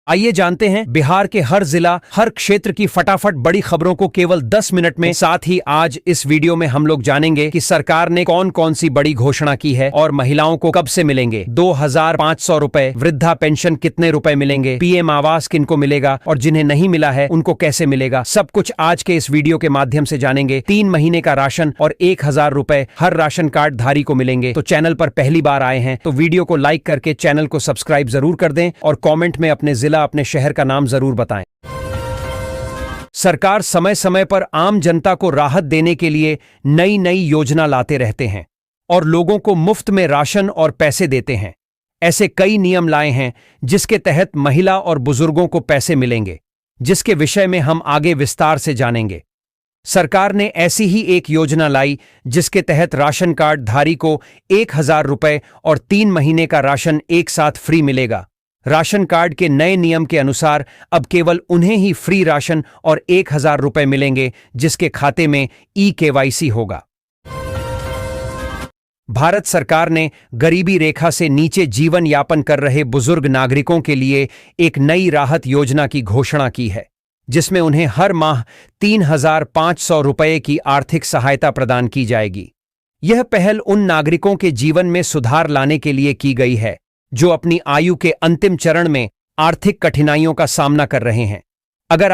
आइए जानते हैं बिहार के हर जिला, हर क्षेत्र की फटाफट बड़ी खबरों को केवल 10 मिनट में। साथ ही आज इस वीडियो में हम लोग जानेंगे कि सरकार ने कौन कौन सी बड़ी घोषणा की है और महिलाओं को कब से मिलेंगे 2500 रुपए, वृद्धा पेंशन कितने रुपए मिलेंगे, पीएम आवास किनको मिलेगा और जिन्हें नहीं मिला है उनको कैसे मिलेगा। सब कुछ आज के इस वीडियो के माध्यम से जानेंगे। 3 महीने का राशन और 1000 रुपए हर राशन कार्ड धारी को मिलेंगे। तो चैनल पर पहली बार आए हैं तो वीडियो को लाइक करके चैनल को सब्सक्राइब जरूर कर दें और कॉमेंट में अपने जिला, अपने शहर का नाम जरूर बताएं। सरकार समय समय पर आम जनता को राहत देने के लिए नई नई योजना लाते रहते हैं और लोगों को मुफ्त में राशन और पैसे देते हैं। ऐसे कई नियम लाए हैं जिसके तहत महिला और बुजुर्गों को पैसे मिलेंगे, जिसके विषय में हम आगे विस्तार से जानेंगे। सरकार ने ऐसी ही एक योजना लाई जिसके तहत राशन कार्ड धारी को 1000 रुपए और 3 महीने का राशन एक साथ फ्री मिलेगा। राशन कार्ड के नए नियम के अनुसार अब केवल उन्हें ही फ्री राशन और 1000 रुपए मिलेंगे जिसके खाते में ई-केवाईसी होगा। भारत सरकार ने गरीबी रेखा से नीचे जीवन यापन कर रहे बुजुर्ग नागरिकों के लिए एक नई राहत योजना की घोषणा की है, जिसमें उन्हें हर माह 3500 रुपए की आर्थिक सहायता प्रदान की जाएगी। यह पहल उन नागरिकों के जीवन में सुधार लाने के लिए की गई है जो अपनी आयु के अंतिम चरण में आर्थिक कठिनाइयों का सामना कर रहे हैं। अगर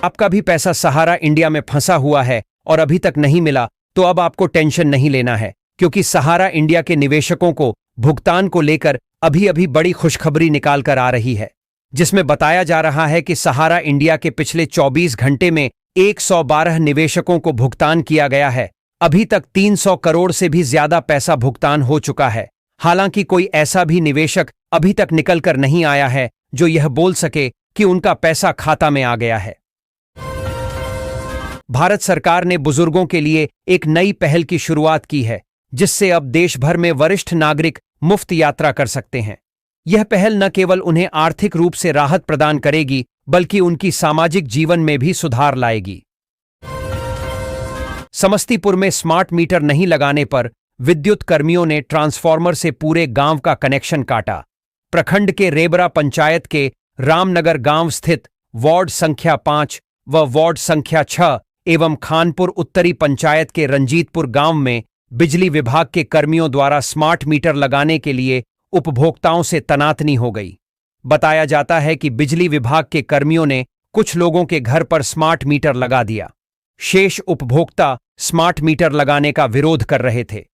आपका भी पैसा सहारा इंडिया में फंसा हुआ है और अभी तक नहीं मिला, तो अब आपको टेंशन नहीं लेना है, क्योंकि सहारा इंडिया के निवेशकों को भुगतान को लेकर अभी अभी बड़ी खुशखबरी निकाल कर आ रही है, जिसमें बताया जा रहा है कि सहारा इंडिया के पिछले 24 घंटे में 112 निवेशकों को भुगतान किया गया है। अभी तक 300 करोड़ से भी ज्यादा पैसा भुगतान हो चुका है। हालांकि कोई ऐसा भी निवेशक अभी तक निकल कर नहीं आया है जो यह बोल सके कि उनका पैसा खाता में आ गया है। भारत सरकार ने बुजुर्गों के लिए एक नई पहल की शुरुआत की है, जिससे अब देश भर में वरिष्ठ नागरिक मुफ्त यात्रा कर सकते हैं। यह पहल न केवल उन्हें आर्थिक रूप से राहत प्रदान करेगी, बल्कि उनकी सामाजिक जीवन में भी सुधार लाएगी। समस्तीपुर में स्मार्ट मीटर नहीं लगाने पर विद्युत कर्मियों ने ट्रांसफार्मर से पूरे गांव का कनेक्शन काटा। प्रखंड के रेबरा पंचायत के रामनगर गांव स्थित वार्ड संख्या 5 व वार्ड संख्या 6 एवं खानपुर उत्तरी पंचायत के रंजीतपुर गांव में बिजली विभाग के कर्मियों द्वारा स्मार्ट मीटर लगाने के लिए उपभोक्ताओं से तनातनी हो गई। बताया जाता है कि बिजली विभाग के कर्मियों ने कुछ लोगों के घर पर स्मार्ट मीटर लगा दिया। शेष उपभोक्ता स्मार्ट मीटर लगाने का विरोध कर रहे थे।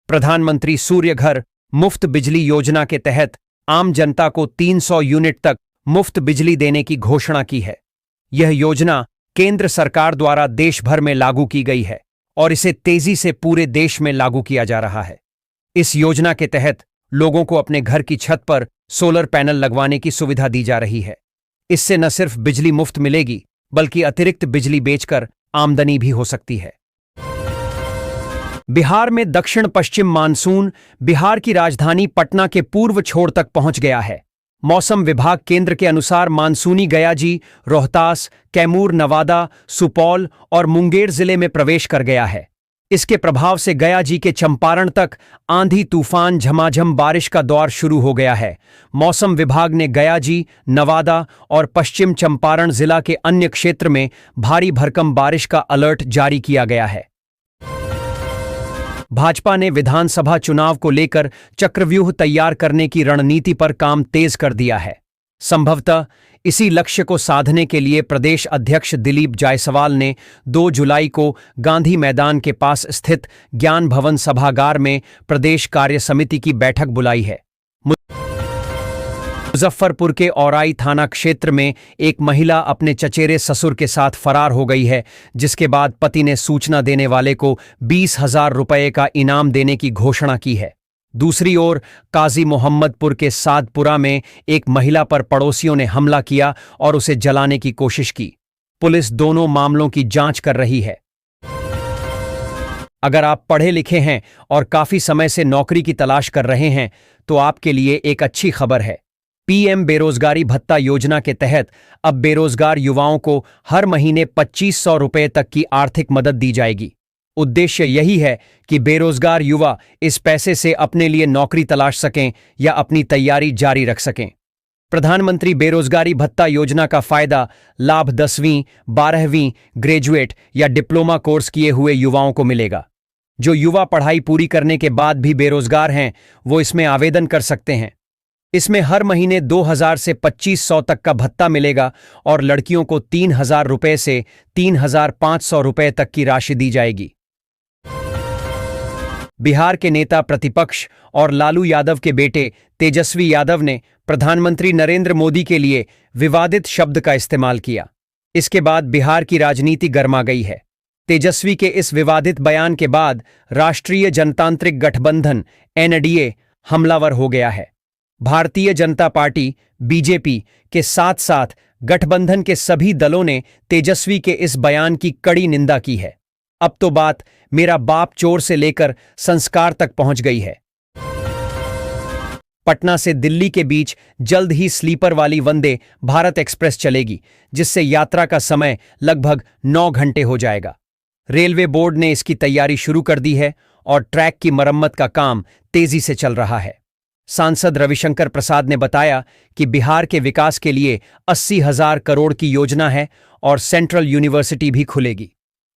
प्रधानमंत्री सूर्य घर मुफ्त बिजली योजना के तहत आम जनता को 300 यूनिट तक मुफ्त बिजली देने की घोषणा की है। यह योजना केंद्र सरकार द्वारा देश भर में लागू की गई है और इसे तेजी से पूरे देश में लागू किया जा रहा है। इस योजना के तहत लोगों को अपने घर की छत पर सोलर पैनल लगवाने की सुविधा दी जा रही है। इससे न सिर्फ बिजली मुफ्त मिलेगी, बल्कि अतिरिक्त बिजली बेचकर आमदनी भी हो सकती है। बिहार में दक्षिण पश्चिम मानसून बिहार की राजधानी पटना के पूर्व छोर तक पहुंच गया है। मौसम विभाग केंद्र के अनुसार मानसूनी गयाजी, रोहतास, कैमूर, नवादा, सुपौल और मुंगेर जिले में प्रवेश कर गया है। इसके प्रभाव से गयाजी के चंपारण तक आंधी तूफान झमाझम बारिश का दौर शुरू हो गया है। मौसम विभाग ने गयाजी, नवादा और पश्चिम चंपारण जिला के अन्य क्षेत्र में भारी भरकम बारिश का अलर्ट जारी किया गया है। भाजपा ने विधानसभा चुनाव को लेकर चक्रव्यूह तैयार करने की रणनीति पर काम तेज कर दिया है। संभवतः इसी लक्ष्य को साधने के लिए प्रदेश अध्यक्ष दिलीप जायसवाल ने 2 जुलाई को गांधी मैदान के पास स्थित ज्ञान भवन सभागार में प्रदेश कार्य समिति की बैठक बुलाई है। मुजफ्फरपुर के औराई थाना क्षेत्र में एक महिला अपने चचेरे ससुर के साथ फरार हो गई है, जिसके बाद पति ने सूचना देने वाले को 20,000 रुपये का इनाम देने की घोषणा की है। दूसरी ओर काजी मोहम्मदपुर के सादपुरा में एक महिला पर पड़ोसियों ने हमला किया और उसे जलाने की कोशिश की। पुलिस दोनों मामलों की जांच कर रही है। अगर आप पढ़े लिखे हैं और काफी समय से नौकरी की तलाश कर रहे हैं, तो आपके लिए एक अच्छी खबर है। पीएम बेरोजगारी भत्ता योजना के तहत अब बेरोजगार युवाओं को हर महीने 2500 रुपये तक की आर्थिक मदद दी जाएगी। उद्देश्य यही है कि बेरोजगार युवा इस पैसे से अपने लिए नौकरी तलाश सकें या अपनी तैयारी जारी रख सकें। प्रधानमंत्री बेरोजगारी भत्ता योजना का फायदा लाभ 10वीं, 12वीं, ग्रेजुएट या डिप्लोमा कोर्स किए हुए युवाओं को मिलेगा। जो युवा पढ़ाई पूरी करने के बाद भी बेरोजगार हैं, वो इसमें आवेदन कर सकते हैं। इसमें हर महीने 2000 से 2500 तक का भत्ता मिलेगा और लड़कियों को 3000 रुपये से 3500 रुपये तक की राशि दी जाएगी। बिहार के नेता प्रतिपक्ष और लालू यादव के बेटे तेजस्वी यादव ने प्रधानमंत्री नरेंद्र मोदी के लिए विवादित शब्द का इस्तेमाल किया। इसके बाद बिहार की राजनीति गर्मा गई है। तेजस्वी के इस विवादित बयान के बाद राष्ट्रीय जनतांत्रिक गठबंधन एनडीए हमलावर हो गया है। भारतीय जनता पार्टी बीजेपी के साथ साथ गठबंधन के सभी दलों ने तेजस्वी के इस बयान की कड़ी निंदा की है। अब तो बात मेरा बाप चोर से लेकर संस्कार तक पहुंच गई है। पटना से दिल्ली के बीच जल्द ही स्लीपर वाली वंदे भारत एक्सप्रेस चलेगी, जिससे यात्रा का समय लगभग 9 घंटे हो जाएगा। रेलवे बोर्ड ने इसकी तैयारी शुरू कर दी है और ट्रैक की मरम्मत का काम तेजी से चल रहा है। सांसद रविशंकर प्रसाद ने बताया कि बिहार के विकास के लिए 80,000 करोड़ की योजना है और सेंट्रल यूनिवर्सिटी भी खुलेगी।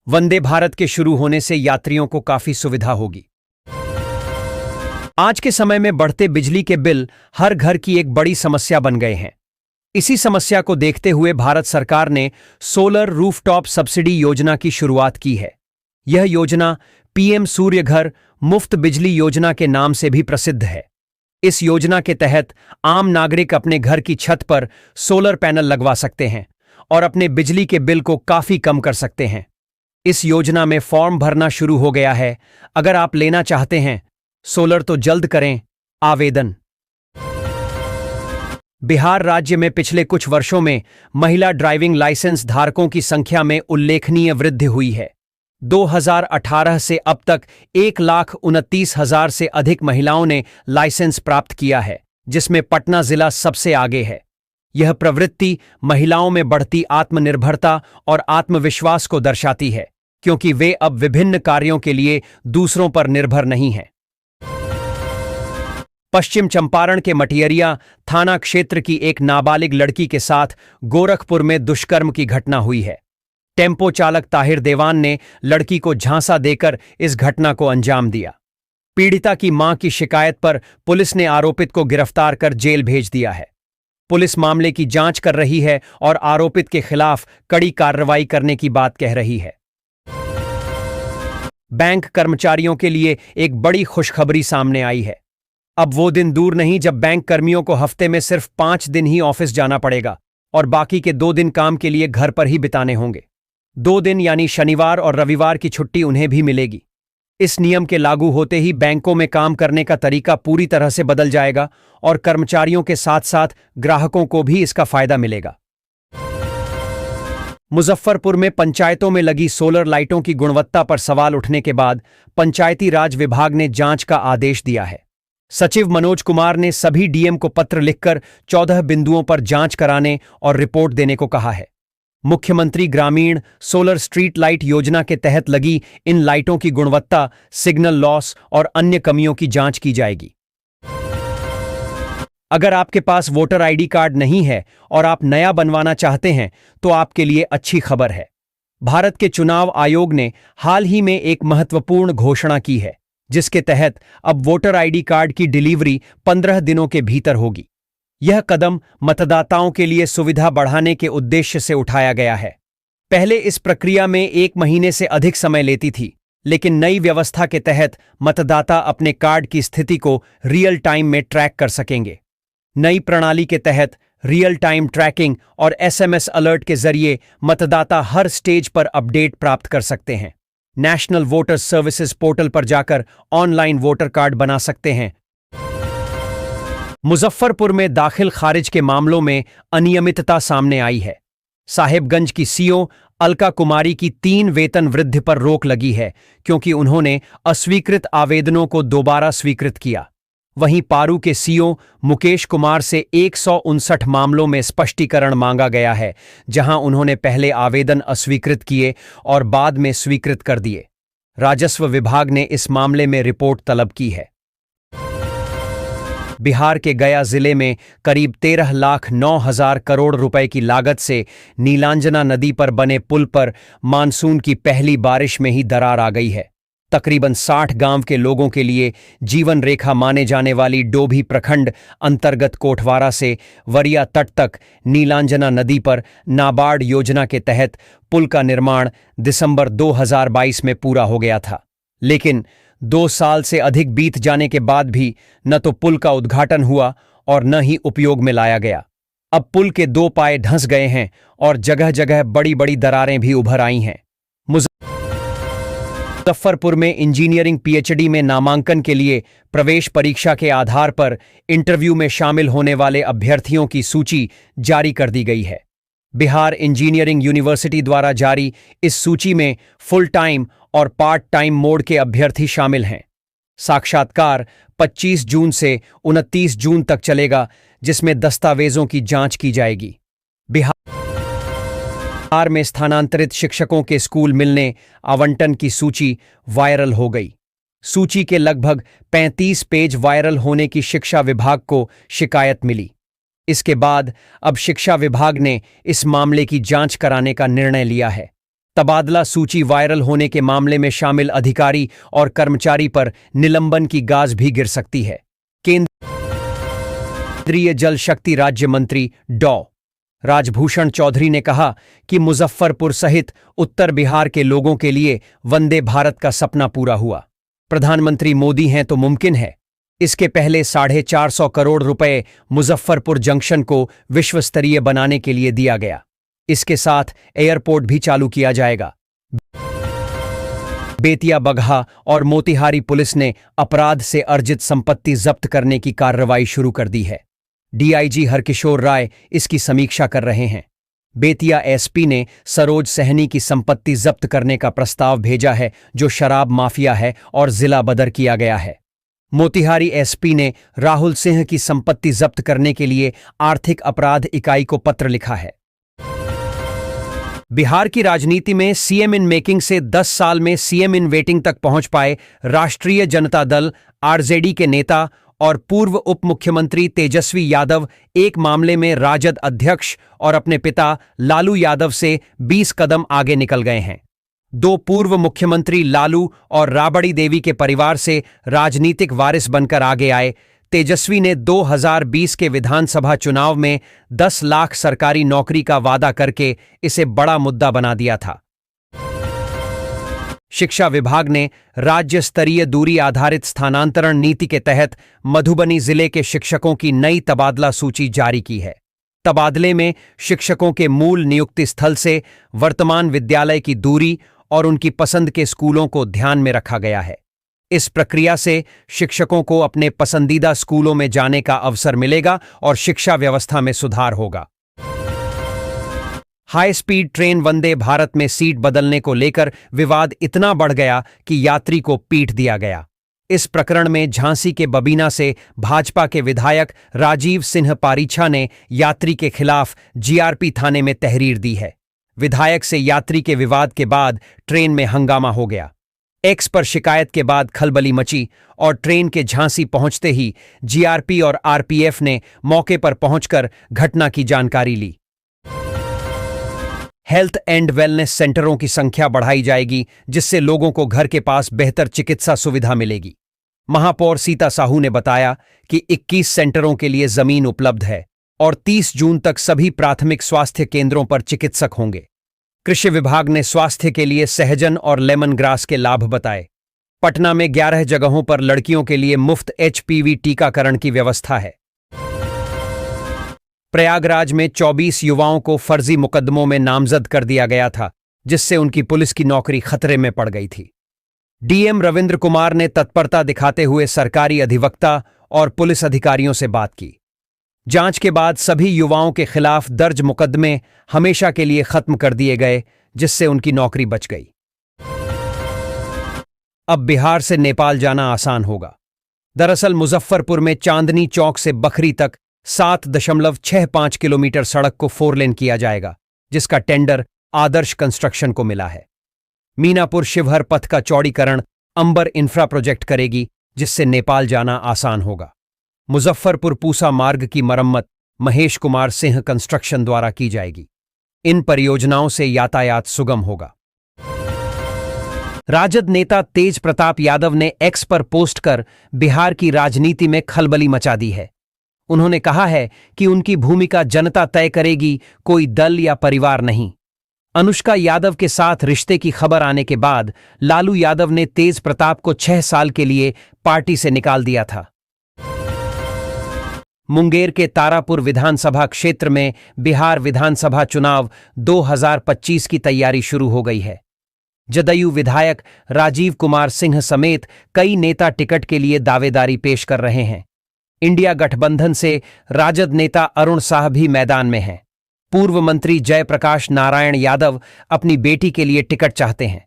वंदे भारत के शुरू होने से यात्रियों को काफी सुविधा होगी। आज के समय में बढ़ते बिजली के बिल हर घर की एक बड़ी समस्या बन गए हैं। इसी समस्या को देखते हुए भारत सरकार ने सोलर रूफटॉप सब्सिडी योजना की शुरुआत की है। यह योजना पीएम सूर्य घर मुफ्त बिजली योजना के नाम से भी प्रसिद्ध है। इस योजना के तहत आम नागरिक अपने घर की छत पर सोलर पैनल लगवा सकते हैं और अपने बिजली के बिल को काफी कम कर सकते हैं। इस योजना में फॉर्म भरना शुरू हो गया है। अगर आप लेना चाहते हैं सोलर तो जल्द करें आवेदन। बिहार राज्य में पिछले कुछ वर्षों में महिला ड्राइविंग लाइसेंस धारकों की संख्या में उल्लेखनीय वृद्धि हुई है। 2018 से अब तक 1,29,000 से अधिक महिलाओं ने लाइसेंस प्राप्त किया है, जिसमें पटना जिला सबसे आगे है। यह प्रवृत्ति महिलाओं में बढ़ती आत्मनिर्भरता और आत्मविश्वास को दर्शाती है, क्योंकि वे अब विभिन्न कार्यों के लिए दूसरों पर निर्भर नहीं हैं। पश्चिम चंपारण के मटियरिया थाना क्षेत्र की एक नाबालिग लड़की के साथ गोरखपुर में दुष्कर्म की घटना हुई है। टेम्पो चालक ताहिर देवान ने लड़की को झांसा देकर इस घटना को अंजाम दिया। पीड़िता की मां की शिकायत पर पुलिस ने आरोपित को गिरफ्तार कर जेल भेज दिया है। पुलिस मामले की जांच कर रही है और आरोपित के खिलाफ कड़ी कार्रवाई करने की बात कह रही है। बैंक कर्मचारियों के लिए एक बड़ी खुशखबरी सामने आई है। अब वो दिन दूर नहीं जब बैंक कर्मियों को हफ्ते में सिर्फ 5 दिन ही ऑफिस जाना पड़ेगा और बाकी के 2 दिन काम के लिए घर पर ही बिताने होंगे। 2 दिन यानी शनिवार और रविवार की छुट्टी उन्हें भी मिलेगी। इस नियम के लागू होते ही बैंकों में काम करने का तरीका पूरी तरह से बदल जाएगा और कर्मचारियों के साथ साथ ग्राहकों को भी इसका फायदा मिलेगा। मुजफ्फरपुर में पंचायतों में लगी सोलर लाइटों की गुणवत्ता पर सवाल उठने के बाद पंचायती राज विभाग ने जांच का आदेश दिया है। सचिव मनोज कुमार ने सभी डीएम को पत्र लिखकर 14 बिंदुओं पर जांच कराने और रिपोर्ट देने को कहा है। मुख्यमंत्री ग्रामीण सोलर स्ट्रीट लाइट योजना के तहत लगी इन लाइटों की गुणवत्ता, सिग्नल लॉस और अन्य कमियों की जांच की जाएगी। अगर आपके पास वोटर आईडी कार्ड नहीं है और आप नया बनवाना चाहते हैं तो आपके लिए अच्छी खबर है। भारत के चुनाव आयोग ने हाल ही में एक महत्वपूर्ण घोषणा की है, जिसके तहत अब वोटर आईडी कार्ड की डिलीवरी 15 दिनों के भीतर होगी। यह कदम मतदाताओं के लिए सुविधा बढ़ाने के उद्देश्य से उठाया गया है। पहले इस प्रक्रिया में 1 महीने से अधिक समय लेती थी, लेकिन नई व्यवस्था के तहत मतदाता अपने कार्ड की स्थिति को रियल टाइम में ट्रैक कर सकेंगे। नई प्रणाली के तहत रियल टाइम ट्रैकिंग और एसएमएस अलर्ट के जरिए मतदाता हर स्टेज पर अपडेट प्राप्त कर सकते हैं। नेशनल वोटर सर्विसेज पोर्टल पर जाकर ऑनलाइन वोटर कार्ड बना सकते हैं। मुजफ्फरपुर में दाखिल खारिज के मामलों में अनियमितता सामने आई है। साहेबगंज की सीओ अलका कुमारी की 3 वेतन वृद्धि पर रोक लगी है, क्योंकि उन्होंने अस्वीकृत आवेदनों को दोबारा स्वीकृत किया। वहीं पारू के सीओ मुकेश कुमार से 159 मामलों में स्पष्टीकरण मांगा गया है, जहां उन्होंने पहले आवेदन अस्वीकृत किए और बाद में स्वीकृत कर दिए। राजस्व विभाग ने इस मामले में रिपोर्ट तलब की है। बिहार के गया जिले में करीब 13,09,000 करोड़ रुपए की लागत से नीलांजना नदी पर बने पुल पर मानसून की पहली बारिश में ही दरार आ गई है। तकरीबन 60 गांव के लोगों के लिए जीवन रेखा माने जाने वाली डोभी प्रखंड अंतर्गत कोठवारा से वरिया तट तक नीलांजना नदी पर नाबार्ड योजना के तहत पुल का निर्माण दिसंबर 2022 में पूरा हो गया था, लेकिन 2 साल से अधिक बीत जाने के बाद भी न तो पुल का उद्घाटन हुआ और न ही उपयोग में लाया गया। अब पुल के 2 पाए धंस गए हैं और जगह जगह बड़ी बड़ी दरारें भी उभर आई हैं। मुजफ्फरपुर में इंजीनियरिंग पीएचडी में नामांकन के लिए प्रवेश परीक्षा के आधार पर इंटरव्यू में शामिल होने वाले अभ्यर्थियों की सूची जारी कर दी गई है। बिहार इंजीनियरिंग यूनिवर्सिटी द्वारा जारी इस सूची में फुल टाइम और पार्ट टाइम मोड के अभ्यर्थी शामिल हैं। साक्षात्कार 25 जून से 29 जून तक चलेगा, जिसमें दस्तावेजों की जांच की जाएगी। बिहार में स्थानांतरित शिक्षकों के स्कूल मिलने आवंटन की सूची वायरल हो गई। सूची के लगभग 35 पेज वायरल होने की शिक्षा विभाग को शिकायत मिली। इसके बाद अब शिक्षा विभाग ने इस मामले की जांच कराने का निर्णय लिया है। तबादला सूची वायरल होने के मामले में शामिल अधिकारी और कर्मचारी पर निलंबन की गाज भी गिर सकती है। केंद्रीय जल शक्ति राज्य मंत्री डॉ. राजभूषण चौधरी ने कहा कि मुजफ्फरपुर सहित उत्तर बिहार के लोगों के लिए वंदे भारत का सपना पूरा हुआ। प्रधानमंत्री मोदी हैं तो मुमकिन है। इसके पहले 450 करोड़ रुपए मुजफ्फरपुर जंक्शन को विश्व स्तरीय बनाने के लिए दिया गया। इसके साथ एयरपोर्ट भी चालू किया जाएगा। बेतिया, बगहा और मोतिहारी पुलिस ने अपराध से अर्जित संपत्ति जब्त करने की कार्रवाई शुरू कर दी है। डीआईजी हरकिशोर राय इसकी समीक्षा कर रहे हैं। बेतिया एसपी ने सरोज सहनी की संपत्ति जब्त करने का प्रस्ताव भेजा है, जो शराब माफिया है और जिला बदर किया गया है। मोतिहारी एसपी ने राहुल सिंह की संपत्ति जब्त करने के लिए आर्थिक अपराध इकाई को पत्र लिखा है। बिहार की राजनीति में सीएम इन मेकिंग से 10 साल में सीएम इन वेटिंग तक पहुंच पाए राष्ट्रीय जनता दल आरजेडी के नेता और पूर्व उप मुख्यमंत्री तेजस्वी यादव एक मामले में राजद अध्यक्ष और अपने पिता लालू यादव से 20 कदम आगे निकल गए हैं। 2 पूर्व मुख्यमंत्री लालू और राबड़ी देवी के परिवार से राजनीतिक वारिस बनकर आगे आए। तेजस्वी ने 2020 के विधानसभा चुनाव में 10 लाख सरकारी नौकरी का वादा करके इसे बड़ा मुद्दा बना दिया था। शिक्षा विभाग ने राज्य स्तरीय दूरी आधारित स्थानांतरण नीति के तहत मधुबनी जिले के शिक्षकों की नई तबादला सूची जारी की है। तबादले में शिक्षकों के मूल नियुक्ति स्थल से वर्तमान विद्यालय की दूरी और उनकी पसंद के स्कूलों को ध्यान में रखा गया है। इस प्रक्रिया से शिक्षकों को अपने पसंदीदा स्कूलों में जाने का अवसर मिलेगा और शिक्षा व्यवस्था में सुधार होगा। High speed train Vande Bharat में सीट बदलने को लेकर विवाद इतना बढ़ गया कि यात्री को पीट दिया गया। इस प्रकरण में झांसी के बबीना से भाजपा के विधायक राजीव सिंह पारीछा ने यात्री के खिलाफ जीआरपी थाने में तहरीर दी है। विधायक से यात्री के विवाद के बाद ट्रेन में हंगामा हो गया। एक्स पर शिकायत के बाद खलबली मची और ट्रेन के झांसी पहुंचते ही जीआरपी और आरपीएफ ने मौके पर पहुंचकर घटना की जानकारी ली। हेल्थ एंड वेलनेस सेंटरों की संख्या बढ़ाई जाएगी, जिससे लोगों को घर के पास बेहतर चिकित्सा सुविधा मिलेगी। महापौर सीता साहू ने बताया कि 21 सेंटरों के लिए जमीन उपलब्ध है और 30 जून तक सभी प्राथमिक स्वास्थ्य केंद्रों पर चिकित्सक होंगे। कृषि विभाग ने स्वास्थ्य के लिए सहजन और लेमन ग्रास के लाभ बताए। पटना में 11 जगहों पर लड़कियों के लिए मुफ्त एचपीवी टीकाकरण की व्यवस्था है। प्रयागराज में 24 युवाओं को फर्जी मुकदमों में नामजद कर दिया गया था, जिससे उनकी पुलिस की नौकरी खतरे में पड़ गई थी। डीएम रविंद्र कुमार ने तत्परता दिखाते हुए सरकारी अधिवक्ता और पुलिस अधिकारियों से बात की। जांच के बाद सभी युवाओं के खिलाफ दर्ज मुकदमे हमेशा के लिए खत्म कर दिए गए, जिससे उनकी नौकरी बच गई। अब बिहार से नेपाल जाना आसान होगा। दरअसल मुजफ्फरपुर में चांदनी चौक से बखरी तक 7.65 किलोमीटर सड़क को 4 लेन किया जाएगा, जिसका टेंडर आदर्श कंस्ट्रक्शन को मिला है। मीनापुर शिवहर पथ का चौड़ीकरण अंबर इंफ्रा प्रोजेक्ट करेगी, जिससे नेपाल जाना आसान होगा। मुजफ्फरपुर पूसा मार्ग की मरम्मत महेश कुमार सिंह कंस्ट्रक्शन द्वारा की जाएगी। इन परियोजनाओं से यातायात सुगम होगा। राजद नेता तेज प्रताप यादव ने एक्स पर पोस्ट कर बिहार की राजनीति में खलबली मचा दी है। उन्होंने कहा है कि उनकी भूमिका जनता तय करेगी, कोई दल या परिवार नहीं। अनुष्का यादव के साथ रिश्ते की खबर आने के बाद लालू यादव ने तेज प्रताप को 6 साल के लिए पार्टी से निकाल दिया था। मुंगेर के तारापुर विधानसभा क्षेत्र में बिहार विधानसभा चुनाव 2025 की तैयारी शुरू हो गई है। जदयू विधायक राजीव कुमार सिंह समेत कई नेता टिकट के लिए दावेदारी पेश कर रहे हैं। इंडिया गठबंधन से राजद नेता अरुण साह भी मैदान में हैं। पूर्व मंत्री जयप्रकाश नारायण यादव अपनी बेटी के लिए टिकट चाहते हैं।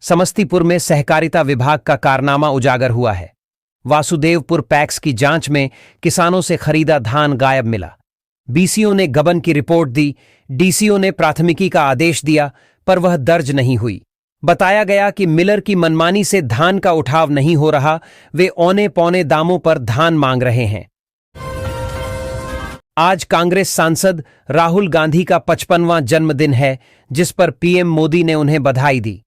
समस्तीपुर में सहकारिता विभाग का कारनामा उजागर हुआ है। वासुदेवपुर पैक्स की जांच में किसानों से खरीदा धान गायब मिला। बीसीओ ने गबन की रिपोर्ट दी। डीसीओ ने प्राथमिकी का आदेश दिया, पर वह दर्ज नहीं हुई। बताया गया कि मिलर की मनमानी से धान का उठाव नहीं हो रहा, वे औने पौने दामों पर धान मांग रहे हैं। आज कांग्रेस सांसद राहुल गांधी का 55वां जन्मदिन है, जिस पर पीएम मोदी ने उन्हें बधाई दी।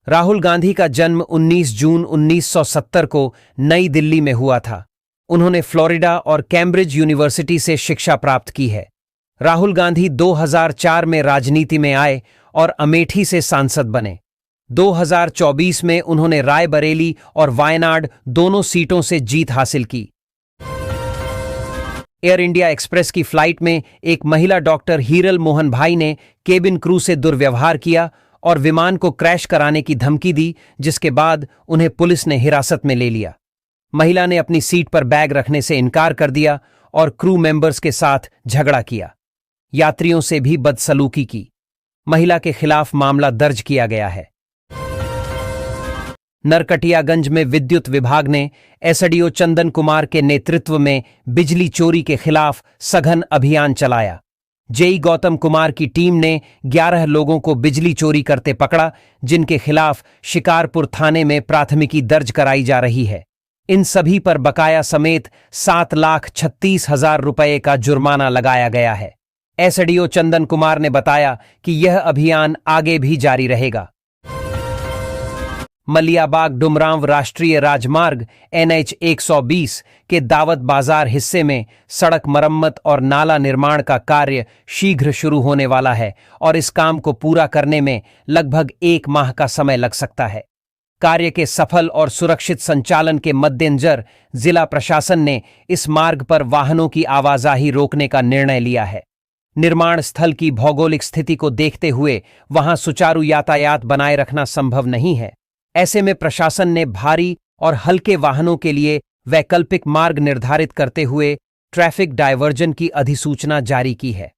राहुल गांधी का जन्म 19 जून 1970 को नई दिल्ली में हुआ था। उन्होंने फ्लोरिडा और कैम्ब्रिज यूनिवर्सिटी से शिक्षा प्राप्त की है। राहुल गांधी 2004 में राजनीति में आए और अमेठी से सांसद बने। 2024 में उन्होंने रायबरेली और वायनाड दोनों सीटों से जीत हासिल की। एयर इंडिया एक्सप्रेस की फ्लाइट में एक महिला डॉक्टर हीरल मोहन भाई ने केबिन क्रू से दुर्व्यवहार किया और विमान को क्रैश कराने की धमकी दी, जिसके बाद उन्हें पुलिस ने हिरासत में ले लिया। महिला ने अपनी सीट पर बैग रखने से इनकार कर दिया और क्रू मेंबर्स के साथ झगड़ा किया। यात्रियों से भी बदसलूकी की। महिला के खिलाफ मामला दर्ज किया गया है। नरकटियागंज में विद्युत विभाग ने एसडीओ चंदन कुमार के नेतृत्व में बिजली चोरी के खिलाफ सघन अभियान चलाया। जेई गौतम कुमार की टीम ने 11 लोगों को बिजली चोरी करते पकड़ा, जिनके खिलाफ शिकारपुर थाने में प्राथमिकी दर्ज कराई जा रही है। इन सभी पर बकाया समेत 7,36,000 रुपये का जुर्माना लगाया गया है। एसडीओ चंदन कुमार ने बताया कि यह अभियान आगे भी जारी रहेगा। मलियाबाग डुमरांव राष्ट्रीय राजमार्ग NH 120 के दावत बाजार हिस्से में सड़क मरम्मत और नाला निर्माण का कार्य शीघ्र शुरू होने वाला है और इस काम को पूरा करने में लगभग 1 माह का समय लग सकता है। कार्य के सफल और सुरक्षित संचालन के मद्देनजर जिला प्रशासन ने इस मार्ग पर वाहनों की आवाजाही रोकने का निर्णय लिया है। निर्माण स्थल की भौगोलिक स्थिति को देखते हुए वहां सुचारू यातायात बनाए रखना संभव नहीं है। ऐसे में प्रशासन ने भारी और हल्के वाहनों के लिए वैकल्पिक मार्ग निर्धारित करते हुए ट्रैफिक डायवर्जन की अधिसूचना जारी की है।